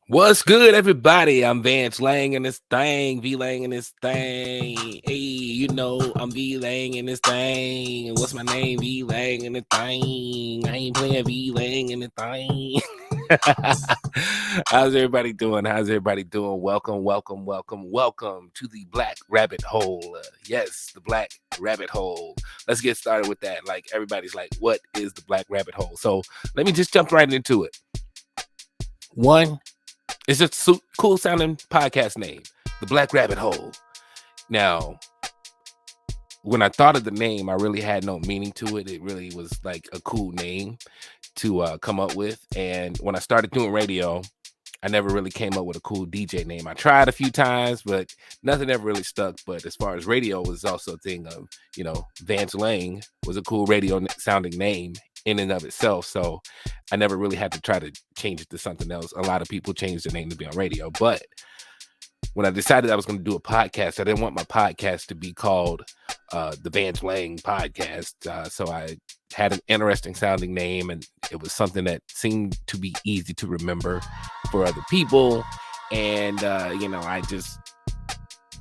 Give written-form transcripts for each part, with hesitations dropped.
What's good, everybody? I'm Vance Lang in this thing, V Lang in this thing. Hey, you know I'm V Lang in this thing. What's my name? V Lang in the thing. I ain't playing V Lang in the thing. How's everybody doing? Welcome to the Black Rabbit Hole. Yes, the Black Rabbit Hole. Let's get started with that. Like, everybody's like, what is the Black Rabbit Hole? So let me just jump right into it. One, it's just a cool sounding podcast name, The Black Rabbit Hole. Now, when I thought of the name, I really had no meaning to it. It really was like a cool name to come up with. And when I started doing radio, I never really came up with a cool DJ name. I tried a few times, but nothing ever really stuck. But as far as radio was also a thing of, Vance Lang was a cool radio sounding name in and of itself. So I never really had to try to change it to something else. A lot of people change their name to be on radio. But when I decided I was going to do a podcast, I didn't want my podcast to be called the Vance Lang Podcast. So I had an interesting sounding name, and it was something that seemed to be easy to remember for other people. And, I just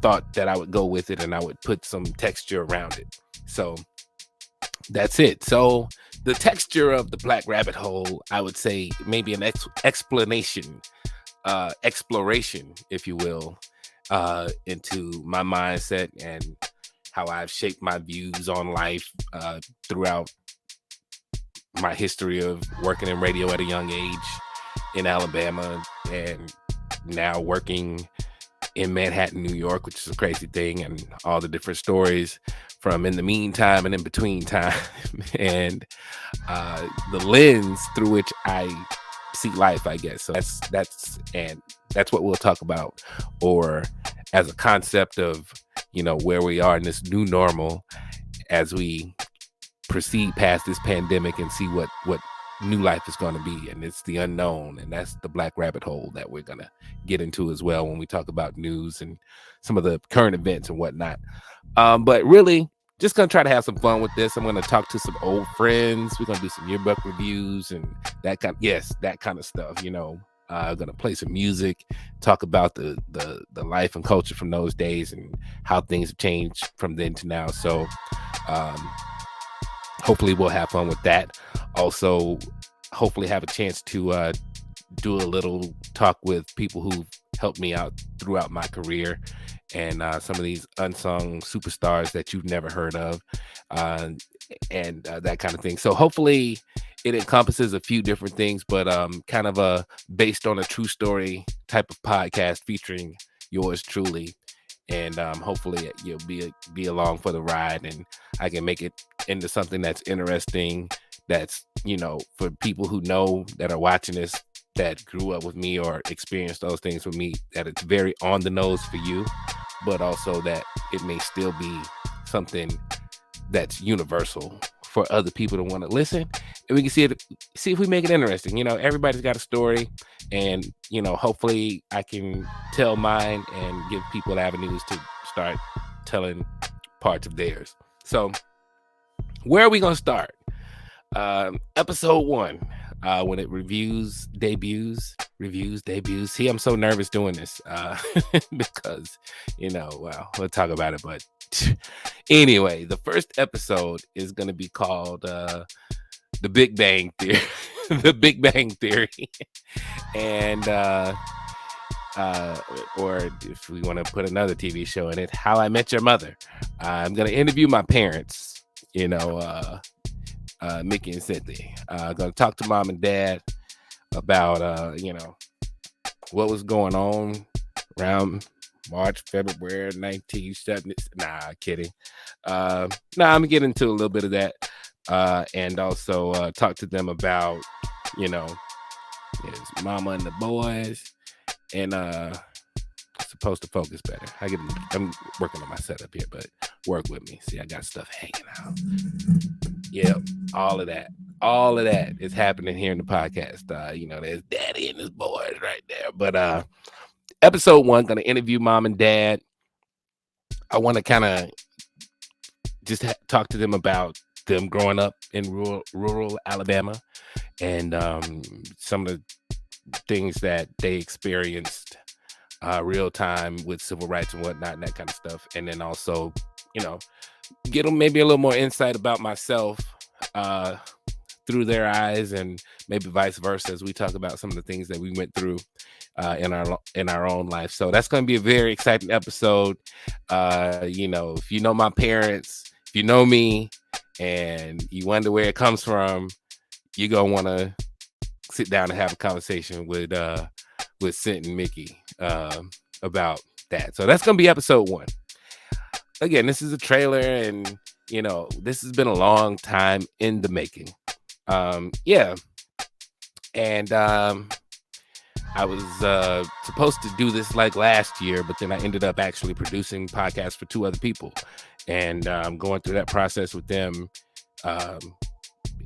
thought that I would go with it and I would put some texture around it. So that's it. So the texture of the Black Rabbit Hole, I would say maybe an exploration, if you will, into my mindset and how I've shaped my views on life throughout my history of working in radio at a young age in Alabama, and now working in Manhattan, New York, which is a crazy thing, and all the different stories from in the meantime and in between time, and the lens through which I see life, I guess. So that's what we'll talk about, or as a concept of, where we are in this new normal as we proceed past this pandemic and see what new life is going to be. And it's the unknown, and that's the Black Rabbit Hole that we're going to get into as well when we talk about news and some of the current events and whatnot. But really, just going to try to have some fun with this. I'm going to talk to some old friends. We're going to do some yearbook reviews and that kind of stuff. I'm going to play some music, talk about the life and culture from those days and how things have changed from then to now. So hopefully we'll have fun with that. Also, hopefully have a chance to do a little talk with people who've helped me out throughout my career, and some of these unsung superstars that you've never heard of, and that kind of thing. So hopefully it encompasses a few different things, but kind of a based on a true story type of podcast featuring yours truly. And hopefully you'll be along for the ride, and I can make it into something that's interesting, that's, for people who know that are watching this, that grew up with me or experienced those things with me, that it's very on the nose for you, but also that it may still be something that's universal for other people to want to listen. And we can see if we make it interesting. Everybody's got a story, and hopefully I can tell mine and give people avenues to start telling parts of theirs. So where are we gonna start? Episode 1, when it debuts. See, I'm so nervous doing this because we'll talk about it, but anyway, the first episode is going to be called The Big Bang Theory. The Big Bang Theory. And or if we want to put another TV show in it, How I Met Your Mother. I'm going to interview my parents, Mickey and Cynthia. I'm going to talk to mom and dad about, what was going on around March, February 1970. Nah, kidding. I'm going to get into a little bit of that. and also talk to them about, you know, his mama and the boys, and supposed to focus better. I'm working on my setup here, but work with me. See, I got stuff hanging out. Yep, all of that. All of that is happening here in the podcast. There's daddy and his boys right there. But episode 1, gonna interview mom and dad. I want to kind of just talk to them about them growing up in rural Alabama, and some of the things that they experienced real time with civil rights and whatnot and that kind of stuff. And then also, get them maybe a little more insight about myself through their eyes, and maybe vice versa as we talk about some of the things that we went through in our own life. So that's going to be a very exciting episode. If you know my parents, if you know me, and you wonder where it comes from, you're gonna want to sit down and have a conversation with Cent and Mickey about that. So that's gonna be episode 1. Again, this is a trailer, and this has been a long time in the making. And I was supposed to do this like last year, but then I ended up actually producing podcasts for 2 other people, and I'm going through that process with them.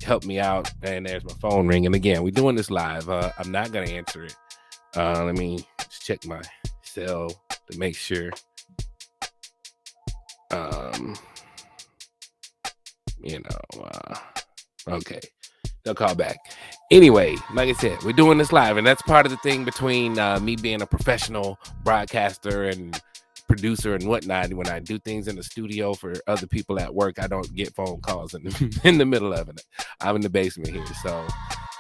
Help me out. And there's my phone ringing again. We're doing this live. I'm not gonna answer it. Let me just check my cell to make sure. Okay, they'll call back. Anyway, like I said, we're doing this live, and that's part of the thing between me being a professional broadcaster and producer and whatnot. When I do things in the studio for other people at work, I don't get phone calls in the middle of it. I'm in the basement here, so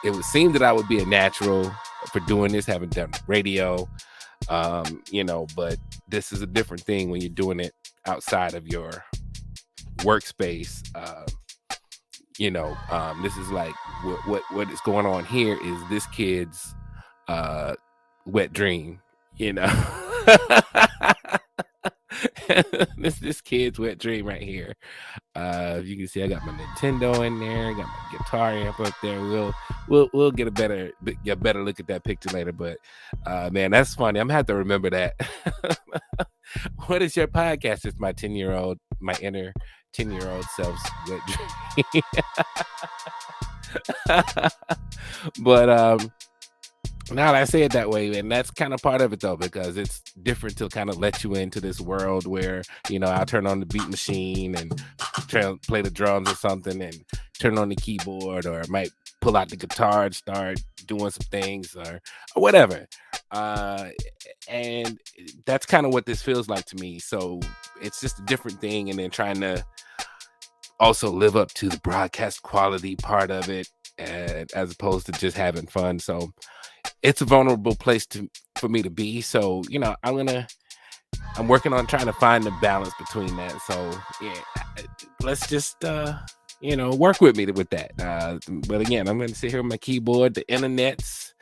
it would seem that I would be a natural for doing this, having done radio, but this is a different thing when you're doing it outside of your workspace. This is like what is going on here is this kid's wet dream, this kid's wet dream right here. You can see I got my Nintendo in there, got my guitar amp up there. We'll get a better look at that picture later. But man, that's funny. I'm gonna have to remember that. What is your podcast? It's my inner 10-year-old self's wet dream. But now that I say it that way, and that's kind of part of it though, because it's different to kind of let you into this world where I'll turn on the beat machine and play the drums or something, and turn on the keyboard, or I might pull out the guitar and start doing some things or whatever. And that's kind of what this feels like to me. So it's just a different thing, and then trying to also live up to the broadcast quality part of it, as opposed to just having fun. So it's a vulnerable place for me to be. So I'm working on trying to find the balance between that. So yeah, let's just work with me with that. But again, I'm going to sit here with my keyboard, the internets,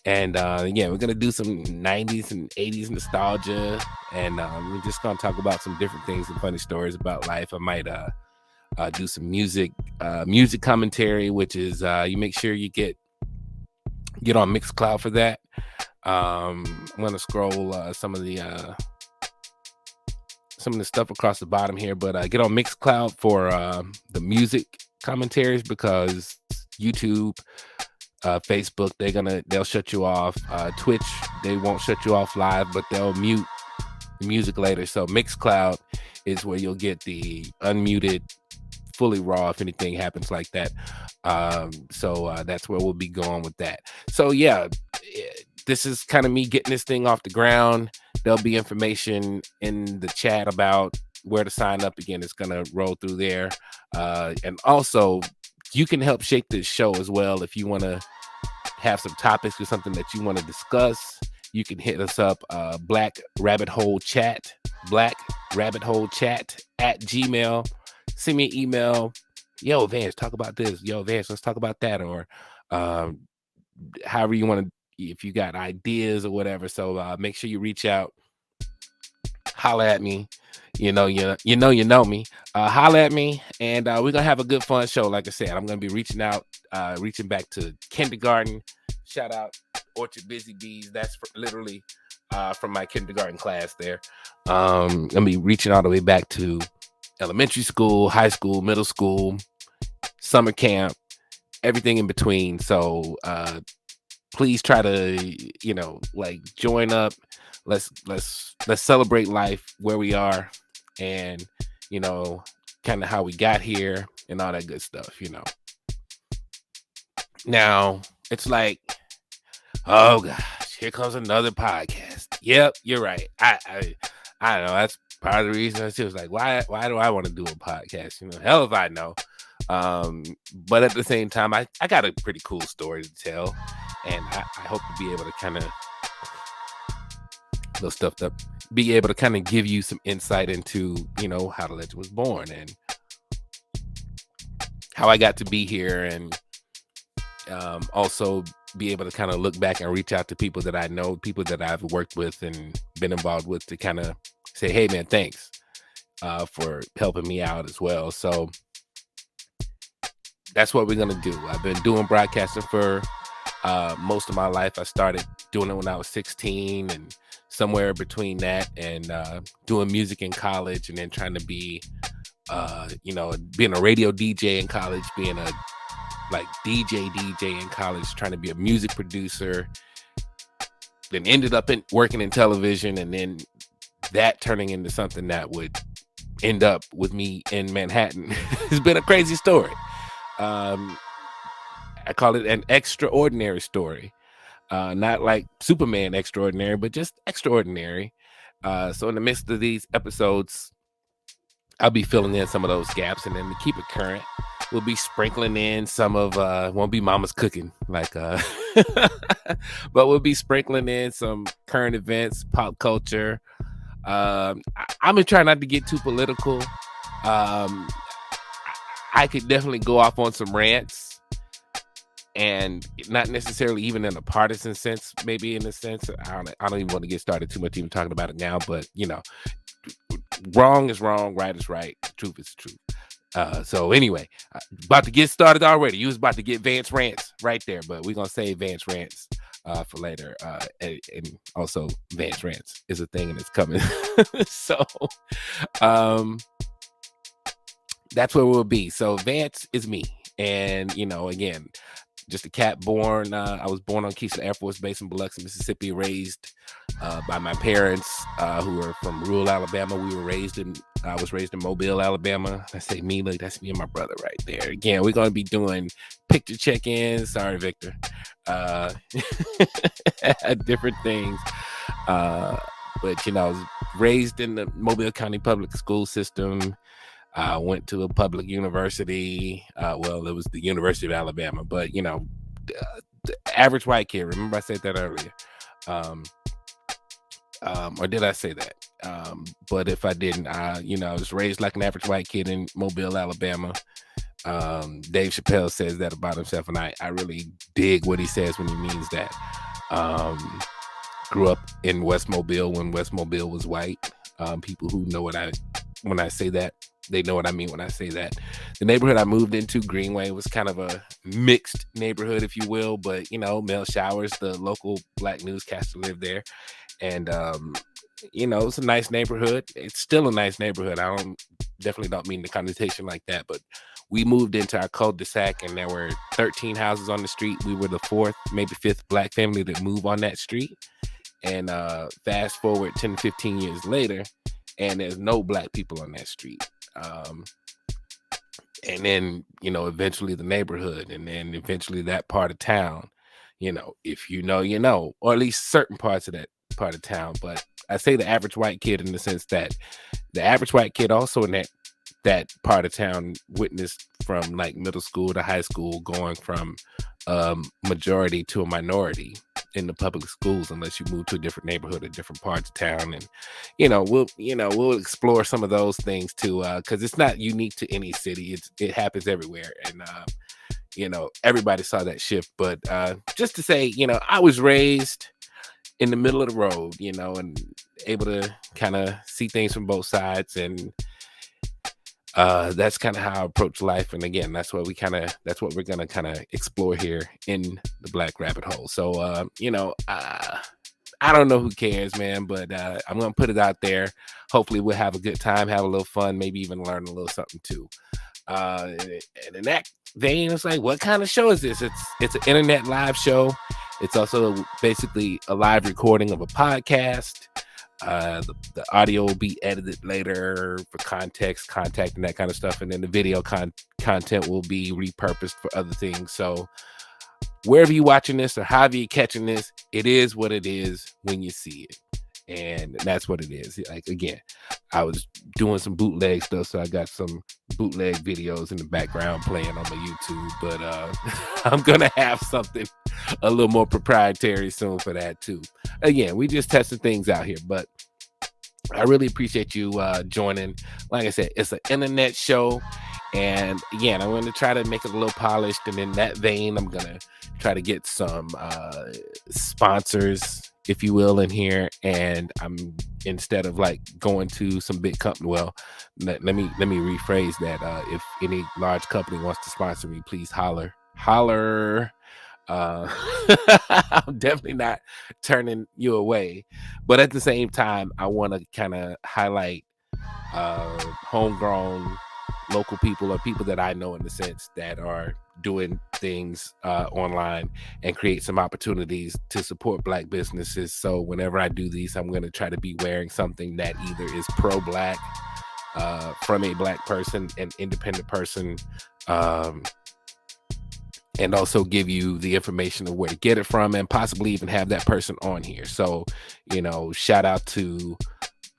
and we're going to do some 90s and 80s nostalgia, and we're just going to talk about some different things and funny stories about life. I might do some music commentary, which is you make sure you get on Mixcloud for that. I'm going to scroll some of the stuff across the bottom here, but get on Mixcloud for the music commentaries, because YouTube, Facebook, they'll shut you off. Twitch, they won't shut you off live, but they'll mute the music later. So Mixcloud is where you'll get the unmuted, fully raw if anything happens like that. So that's where we'll be going with that. So yeah, this is kind of me getting this thing off the ground. There'll be information in the chat about where to sign up. Again, it's going to roll through there. And also, you can help shape this show as well. If you want to have some topics or something that you want to discuss, you can hit us up, Black Rabbit Hole Chat at Gmail. Send me an email. Yo, Vance, talk about this. Yo, Vance, let's talk about that. Or however you want to, if you got ideas or whatever. So make sure you reach out, holler at me. you know me. Holla at me, and we're gonna have a good fun show. Like I said, I'm gonna be reaching out, reaching back to kindergarten. Shout out Orchard Busy Bees. That's literally from my kindergarten class there. Gonna be reaching all the way back to elementary school, high school, middle school, summer camp, everything in between. So please try to, like, join up. Let's celebrate life where we are, and you know kind of how we got here and all that good stuff. Now it's like, oh gosh, here comes another podcast. Yep, you're right. I don't know. That's part of the reason. I was like, why do I want to do a podcast? Hell if I know. But at the same time, I got a pretty cool story to tell, and I hope to be able to kind of little stuffed up, be able to kind of give you some insight into how the legend was born and how I got to be here, and also be able to kind of look back and reach out to people that I know, people that I've worked with and been involved with, to kind of say, hey man, thanks for helping me out as well. So that's what we're going to do. I've been doing broadcasting for most of my life. I started doing it when I was 16, and somewhere between that and doing music in college, and then trying to be, being a radio DJ in college, being a DJ in college, trying to be a music producer, then ended up working in television, and then that turning into something that would end up with me in Manhattan. It's been a crazy story. I call it an extraordinary story. Not like Superman extraordinary, but just extraordinary. So in the midst of these episodes, I'll be filling in some of those gaps, and then to keep it current, we'll be sprinkling in some of won't be mama's cooking, but we'll be sprinkling in some current events, pop culture. I'm gonna try not to get too political. I could definitely go off on some rants, and not necessarily even in a partisan sense, maybe in a sense. I don't even want to get started too much even talking about it now, but wrong is wrong, right is right, truth is truth. So anyway, about to get started already. You was about to get Vance rants right there, but we're gonna save Vance rants for later. And also Vance rants is a thing and it's coming. So that's where we'll be. So Vance is me, and again, just a cat born. I was born on Keesler Air Force Base in Biloxi, Mississippi, raised by my parents who are from rural Alabama. I was raised in Mobile, Alabama. I say me, look, that's me and my brother right there. Again, we're going to be doing picture check-ins. Sorry, Victor. Different things. But, I was raised in the Mobile County public school system. I went to a public university. It was the University of Alabama, but the average white kid. Remember I said that earlier. Or did I say that? But if I didn't, I was raised like an average white kid in Mobile, Alabama. Dave Chappelle says that about himself, and I really dig what he says when he means that. Grew up in West Mobile when West Mobile was white. People who know when I say that, they know what I mean when I say that. The neighborhood I moved into, Greenway, was kind of a mixed neighborhood, if you will. But, Mel Showers, the local black newscaster, lived there. And, it's a nice neighborhood. It's still a nice neighborhood. I definitely don't mean the connotation like that. But we moved into our cul-de-sac, and there were 13 houses on the street. We were the fourth, maybe fifth black family to move on that street. And fast forward 10, 15 years later, and there's no black people on that street. And then, eventually the neighborhood, and then eventually that part of town, if or at least certain parts of that part of town. But I say the average white kid in the sense that the average white kid also in that part of town witnessed from like middle school to high school, going from majority to a minority in the public schools, unless you move to a different neighborhood or different parts of town. And we'll explore some of those things too, because it's not unique to any city. It happens everywhere, and everybody saw that shift. But just to say, I was raised in the middle of the road, and able to kind of see things from both sides. And that's kind of how I approach life. And again, that's what we're gonna kind of explore here in the Black Rabbit Hole. So I don't know who cares, man, but I'm gonna put it out there. Hopefully we'll have a good time, have a little fun, maybe even learn a little something too. And in that vein, it's like, what kind of show is this? It's an internet live show. It's also basically a live recording of a podcast. The audio will be edited later for context, contact, and that kind of stuff. And then the video content will be repurposed for other things. So wherever you're watching this or however you're catching this, it is what it is when you see it. And that's what it is. Like, again, I was doing some bootleg stuff, so I got some bootleg videos in the background playing on my YouTube. But I'm gonna have something a little more proprietary soon for that too. Again, we just testing things out here, but I really appreciate you joining. Like I said, it's an internet show, and again, I'm going to try to make it a little polished. And in that vein, I'm going to try to get some sponsors, if you will, in here. And I'm, instead of like going to some big company, well, let me rephrase that. If any large company wants to sponsor me, please holler. I'm definitely not turning you away, but at the same time, I want to kind of highlight homegrown local people, or people that I know, in the sense that are doing things online and create some opportunities to support Black businesses. So whenever I do these, I'm going to try to be wearing something that either is pro-Black, from a Black person, an independent person, and also give you the information of where to get it from, and possibly even have that person on here. So, shout out to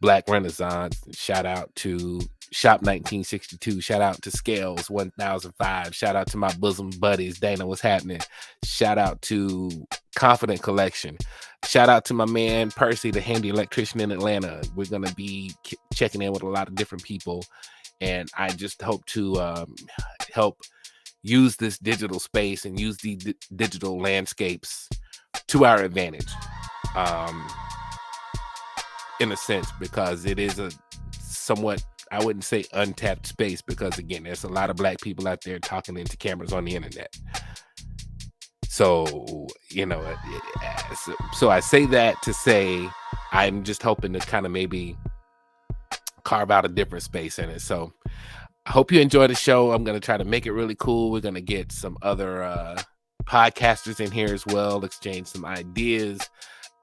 Black Renaissance, shout out to Shop 1962, shout out to Scales 1005, shout out to my bosom buddies, Dana, what's happening? Shout out to Confident Collection, shout out to my man Percy, the handy electrician in Atlanta. We're going to be checking in with a lot of different people, and I just hope to help use this digital space and use the digital landscapes to our advantage, in a sense, because it is a somewhat, I wouldn't say untapped space, because again, there's a lot of Black people out there talking into cameras on the internet. So, so I say that to say, I'm just hoping to kind of maybe carve out a different space in it. So I hope you enjoy the show. I'm going to try to make it really cool. We're going to get some other podcasters in here as well, exchange some ideas.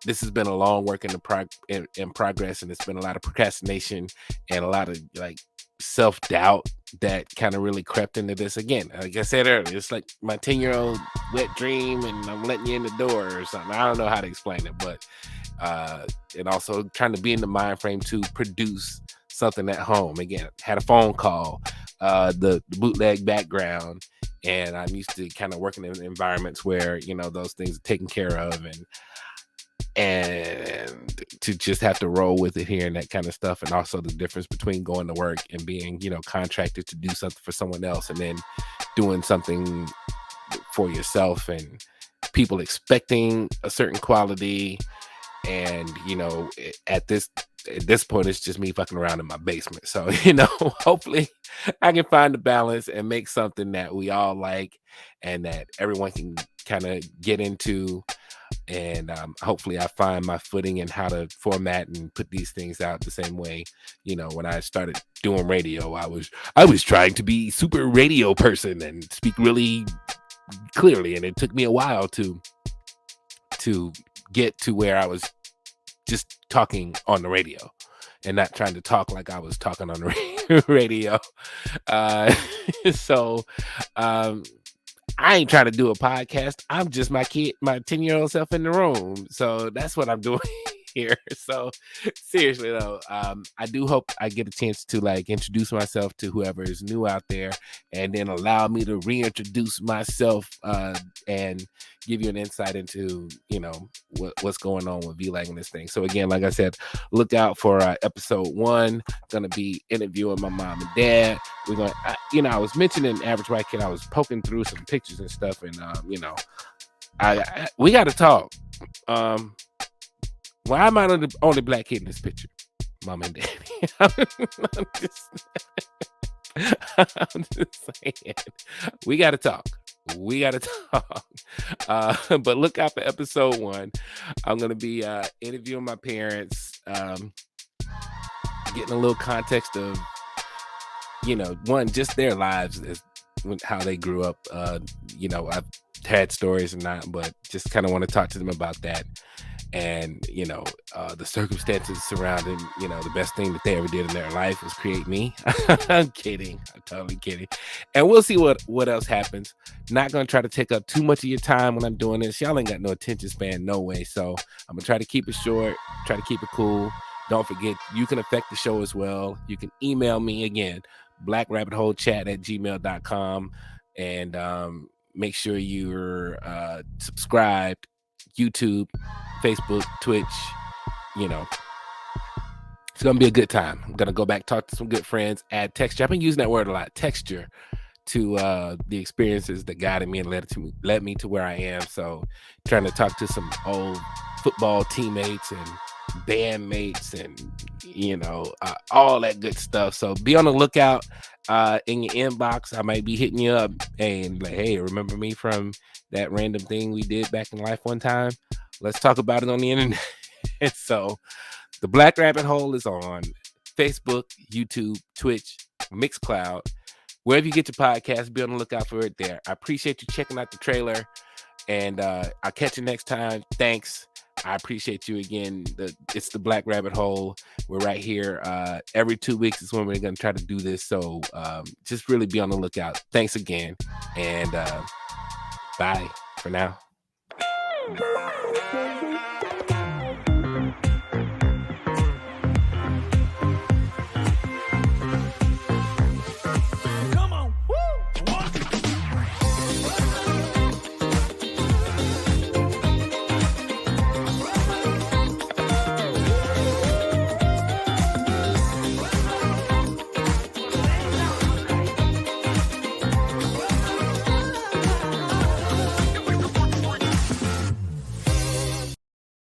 This has been a long work in progress, and it's been a lot of procrastination and a lot of like self-doubt that kind of really crept into this. Again, like I said earlier, it's like my 10-year-old wet dream, and I'm letting you in the door or something. I don't know how to explain it, but and also trying to be in the mind frame to produce something at home. Again, had a phone call, the bootleg background, and I'm used to kind of working in environments where those things are taken care of, and to just have to roll with it here and that kind of stuff. And also the difference between going to work and being contracted to do something for someone else, and then doing something for yourself, and people expecting a certain quality. And at this point, it's just me fucking around in my basement. So hopefully I can find the balance and make something that we all like and that everyone can kind of get into. And hopefully I find my footing in how to format and put these things out the same way. When I started doing radio, I was trying to be super radio person and speak really clearly, and it took me a while to get to where I was just talking on the radio and not trying to talk like I was talking on the radio. So I ain't trying to do a podcast. I'm just my 10-year-old self in the room. So that's what I'm doing here. So seriously though, I do hope I get a chance to like introduce myself to whoever is new out there, and then allow me to reintroduce myself and give you an insight into what's going on with VLAG and this thing. So again, like I said, look out for episode 1. Gonna be interviewing my mom and dad. We're gonna I was mentioning Average White Kid. I was poking through some pictures and stuff, and we gotta talk. Why am I the only black kid in this picture? Mom and daddy. I'm just, I'm just saying. We got to talk. We got to talk. But look out for episode 1. I'm going to be interviewing my parents, getting a little context of, one, just their lives, how they grew up. I've had stories and not, but just kind of want to talk to them about that. And the circumstances surrounding the best thing that they ever did in their life was create me. I'm kidding. I'm totally kidding. And we'll see what else happens. Not gonna try to take up too much of your time when I'm doing this. Y'all ain't got no attention span, no way. So I'm gonna try to keep it short, try to keep it cool. Don't forget, you can affect the show as well. You can email me again, blackrabbitholechat@gmail.com, and make sure you're subscribed. YouTube, Facebook, Twitch, it's gonna be a good time. I'm gonna go back, talk to some good friends, add texture. I've been using that word a lot, texture, to the experiences that guided me and led me to where I am. So trying to talk to some old football teammates and bandmates and all that good stuff. So be on the lookout in your inbox. I might be hitting you up and like, hey, remember me from that random thing we did back in life one time? Let's talk about it on the internet. So the Black Rabbit Hole is on Facebook, YouTube, Twitch, Mixcloud, wherever you get your podcast. Be on the lookout for it there. I appreciate you checking out the trailer, and I'll catch you next time. Thanks. I appreciate you again. It's the Black Rabbit Hole. We're right here. Every 2 weeks is when we're going to try to do this. So just really be on the lookout. Thanks again. And bye for now.